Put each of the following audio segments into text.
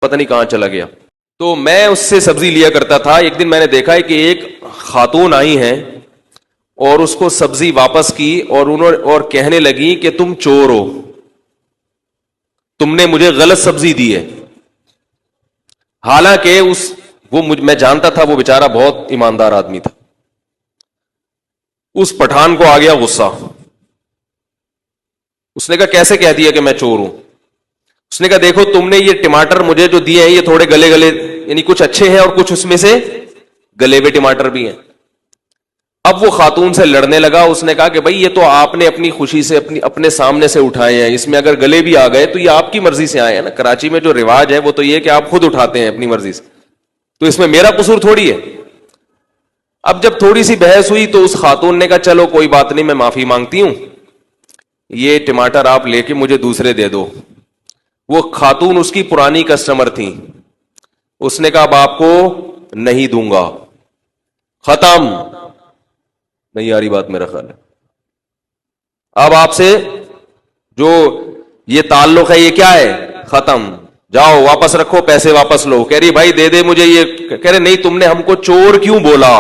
پتہ نہیں کہاں چلا گیا. تو میں اس سے سبزی لیا کرتا تھا. ایک دن میں نے دیکھا ہے کہ ایک خاتون آئی ہیں اور اس کو سبزی واپس کی اور کہنے لگی کہ تم چور ہو, تم نے مجھے غلط سبزی دی ہے. حالانکہ میں جانتا تھا وہ بیچارہ بہت ایماندار آدمی تھا. اس پٹھان کو آ گیا غصہ. اس نے کہا کیسے کہہ دیا کہ میں چور ہوں؟ اس نے کہا دیکھو تم نے یہ ٹماٹر مجھے جو دیے ہیں یہ تھوڑے گلے گلے, یعنی کچھ اچھے ہیں اور کچھ اس میں سے گلے ہوئے ٹماٹر بھی ہیں. اب وہ خاتون سے لڑنے لگا. اس نے کہا کہ بھائی یہ تو آپ نے اپنی خوشی سے اپنے سامنے سے اٹھائے ہیں, اس میں اگر گلے بھی آ گئے تو یہ آپ کی مرضی سے آئے ہیں نا. کراچی میں جو رواج ہے وہ تو یہ کہ آپ خود اٹھاتے ہیں اپنی مرضی سے, تو اس میں میرا قصور تھوڑی ہے. اب جب تھوڑی سی بحث ہوئی تو اس خاتون نے کہا چلو کوئی بات نہیں, میں معافی مانگتی ہوں, یہ ٹماٹر آپ لے کے مجھے دوسرے دے دو. وہ خاتون اس کی پرانی کسٹمر تھی. اس نے کہا اب آپ کو نہیں دوں گا, ختم. نہیں آ رہی بات میرا خیال ہے. اب آپ سے جو یہ تعلق ہے یہ کیا ہے, ختم. جاؤ واپس رکھو, پیسے واپس لو. کہہ رہی بھائی دے دے مجھے یہ. کہہ رہے نہیں تم نے ہم کو چور کیوں بولا.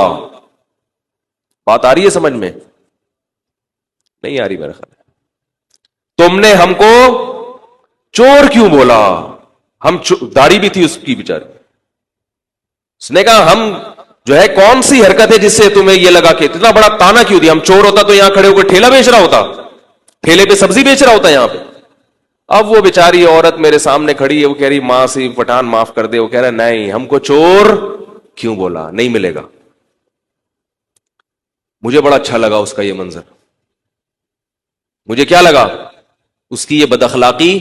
بات آ رہی ہے سمجھ میں؟ نہیں آ رہی میرا خیال ہے. تم نے ہم کو چور کیوں بولا؟ ہم داڑھی بھی تھی اس کی بیچاری. اس نے کہا ہم جو ہے کون سی حرکت ہے جس سے تمہیں یہ لگا کہ اتنا بڑا تانا کیوں دیا؟ ہم چور ہوتا تو یہاں کھڑے ہو کر ٹھیلا بیچ رہا ہوتا, ٹھیلے پہ سبزی بیچ رہا ہوتا یہاں پہ. اب وہ بیچاری عورت میرے سامنے کھڑی ہے, وہ کہہ رہی ماں سی پٹھان معاف کر دے. وہ کہہ رہا نہیں ہم کو چور کیوں بولا, نہیں ملے گا. مجھے بڑا اچھا لگا اس کا یہ منظر. مجھے کیا لگا؟ اس کی یہ بد اخلاقی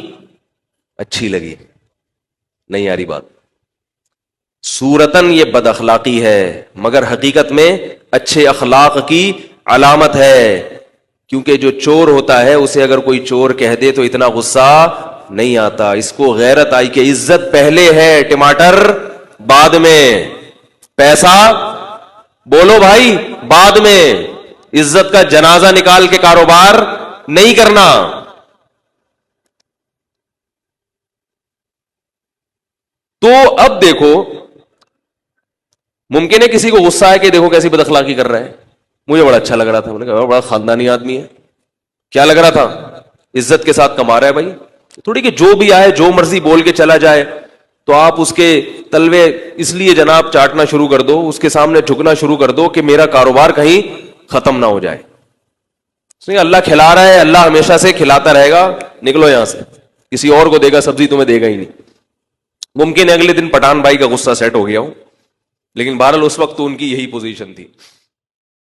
اچھی لگی. نہیں آ رہی بات؟ صورتاً یہ بد اخلاقی ہے مگر حقیقت میں اچھے اخلاق کی علامت ہے. کیونکہ جو چور ہوتا ہے اسے اگر کوئی چور کہہ دے تو اتنا غصہ نہیں آتا. اس کو غیرت آئی کہ عزت پہلے ہے, ٹماٹر بعد میں, پیسہ بولو بھائی بعد میں. عزت کا جنازہ نکال کے کاروبار نہیں کرنا. تو اب دیکھو ممکن ہے کسی کو غصہ ہے کہ دیکھو کیسی بد اخلاقی کر رہا ہے. مجھے بڑا اچھا لگ رہا تھا, میں نے کہا بڑا خاندانی آدمی ہے. کیا لگ رہا تھا؟ عزت کے ساتھ کما رہا ہے بھائی. تھوڑی کہ جو بھی آئے جو مرضی بول کے چلا جائے تو آپ اس کے تلوے اس لیے جناب چاٹنا شروع کر دو, اس کے سامنے جھکنا شروع کر دو کہ میرا کاروبار کہیں ختم نہ ہو جائے. اللہ کھلا رہا ہے, اللہ ہمیشہ سے کھلاتا رہے گا, نکلو یہاں سے. کسی اور کو دے گا سبزی, تمہیں دے گا ہی نہیں. ممکن ہے اگلے دن پٹھان بھائی کا غصہ سیٹ ہو گیا ہو, لیکن بہرحال اس وقت تو ان کی یہی پوزیشن تھی.